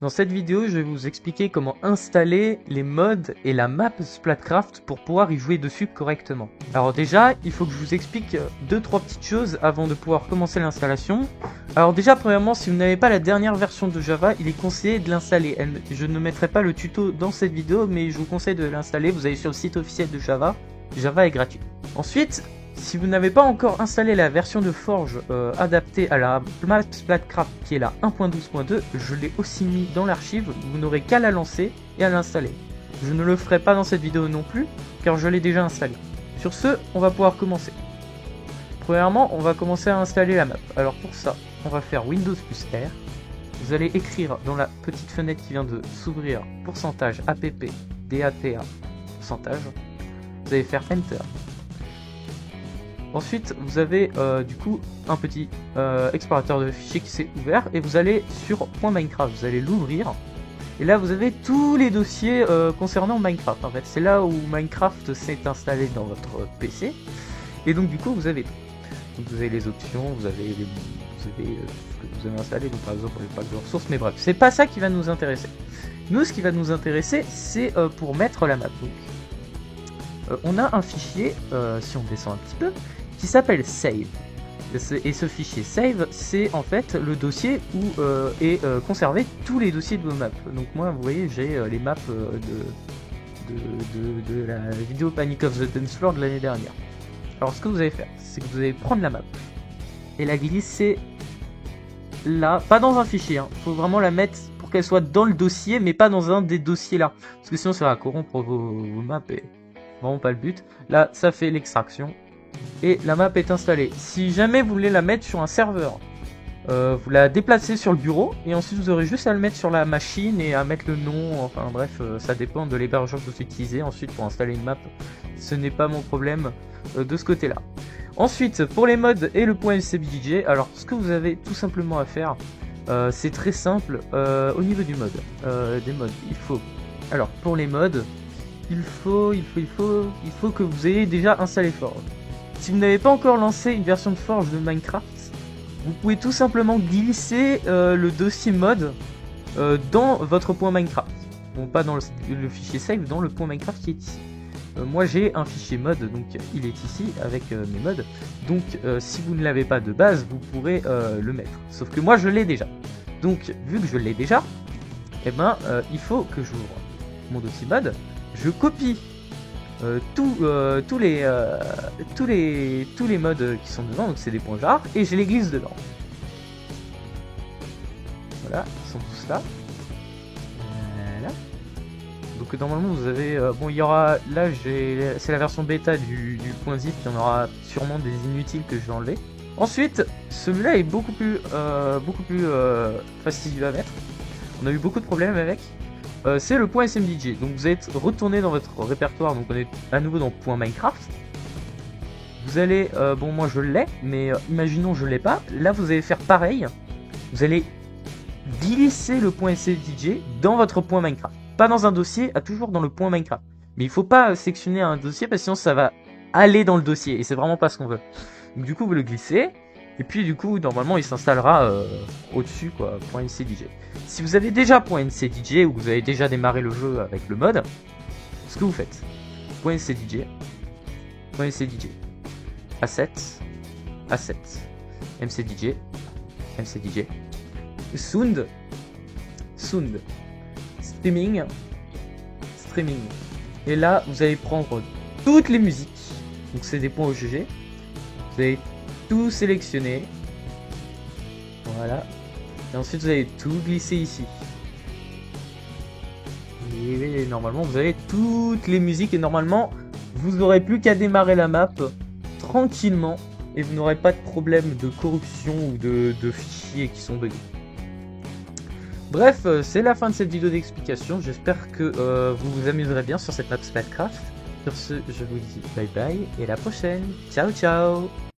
Dans cette vidéo, je vais vous expliquer comment installer les mods et la map Splatcraft pour pouvoir y jouer dessus correctement. Alors déjà, il faut que je vous explique 2-3 petites choses avant de pouvoir commencer l'installation. Alors déjà, premièrement, si vous n'avez pas la dernière version de Java, il est conseillé de l'installer. Je ne mettrai pas le tuto dans cette vidéo, mais je vous conseille de l'installer. Vous allez sur le site officiel de Java. Java est gratuit. Ensuite, si vous n'avez pas encore installé la version de Forge adaptée à la map Splatcraft qui est la 1.12.2, je l'ai aussi mis dans l'archive, vous n'aurez qu'à la lancer et à l'installer. Je ne le ferai pas dans cette vidéo non plus, car je l'ai déjà installé. Sur ce, on va pouvoir commencer. Premièrement, on va commencer à installer la map. Alors pour ça, on va faire Windows plus R. Vous allez écrire dans la petite fenêtre qui vient de s'ouvrir pourcentage app data pourcentage. Vous allez faire Enter. Ensuite, vous avez du coup un petit explorateur de fichiers qui s'est ouvert et vous allez sur .minecraft, vous allez l'ouvrir et là vous avez tous les dossiers concernant Minecraft. En fait, c'est là où Minecraft s'est installé dans votre PC et donc du coup vous avez tout. Donc vous avez les options, vous avez ce que vous avez installé, donc par exemple le pack de ressources, mais bref, c'est pas ça qui va nous intéresser. Nous, ce qui va nous intéresser, c'est pour mettre la map. Donc, on a un fichier, si on descend un petit peu, qui s'appelle save. Et ce fichier save, c'est en fait le dossier où est conservé tous les dossiers de vos maps. Donc moi, vous voyez, j'ai les maps de la vidéo Panic of the Dance Floor de l'année dernière. Alors ce que vous allez faire, c'est que vous allez prendre la map et la glisser là, pas dans un fichier, hein. Faut vraiment la mettre pour qu'elle soit dans le dossier, mais pas dans un des dossiers là, parce que sinon ça va corrompre vos maps et vraiment pas le but. Là, ça fait l'extraction. Et la map est installée. Si jamais vous voulez la mettre sur un serveur, vous la déplacez sur le bureau et ensuite vous aurez juste à le mettre sur la machine et à mettre le nom. Enfin bref, ça dépend de l'hébergeur que vous utilisez ensuite pour installer une map. Ce n'est pas mon problème de ce côté-là. Ensuite, pour les mods et le .lcbdj, alors ce que vous avez tout simplement à faire, c'est très simple. Au niveau du mode, des mods, il faut. Alors pour les mods, il faut que vous ayez déjà installé Forge. Si vous n'avez pas encore lancé une version de Forge de Minecraft, vous pouvez tout simplement glisser le dossier mod dans votre .minecraft. Bon, pas dans le fichier save, dans le .minecraft qui est ici. Moi j'ai un fichier mod, donc il est ici avec mes mods. Donc si vous ne l'avez pas de base, vous pourrez le mettre. Sauf que moi je l'ai déjà. Donc vu que je l'ai déjà, eh ben, il faut que j'ouvre mon dossier mod, je copie tous les mods qui sont dedans, donc c'est des points jar, et je les glisse dedans. Voilà, ils sont tous là. Voilà. Donc normalement vous avez, bon il y aura, là c'est la version bêta du .zip, il y en aura sûrement des inutiles que je vais enlever. Ensuite, celui-là est beaucoup plus fastidieux à mettre. On a eu beaucoup de problèmes avec. C'est le .smdj, donc vous êtes retourné dans votre répertoire, donc on est à nouveau dans .minecraft. Vous allez, bon moi je l'ai, mais imaginons je l'ai pas, là vous allez faire pareil, vous allez glisser le .smdj dans votre .minecraft, pas dans un dossier, toujours dans le .minecraft. Mais il faut pas sectionner un dossier parce que sinon ça va aller dans le dossier, et c'est vraiment pas ce qu'on veut. Donc du coup vous le glissez, et puis du coup normalement il s'installera au-dessus quoi, .ncdj. Si vous avez déjà .ncdj ou que vous avez déjà démarré le jeu avec le mode, ce que vous faites, .ncdj, asset, mcdj, sound, streaming, et là vous allez prendre toutes les musiques, donc c'est des points OGG, vous allez tout sélectionner, voilà, et ensuite vous allez tout glisser ici. Et normalement vous avez toutes les musiques et normalement vous n'aurez plus qu'à démarrer la map tranquillement et vous n'aurez pas de problème de corruption ou de fichiers qui sont buggés. Bref, c'est la fin de cette vidéo d'explication. J'espère que vous vous amuserez bien sur cette map Splatcraft. Sur ce, je vous dis bye bye et à la prochaine. Ciao ciao.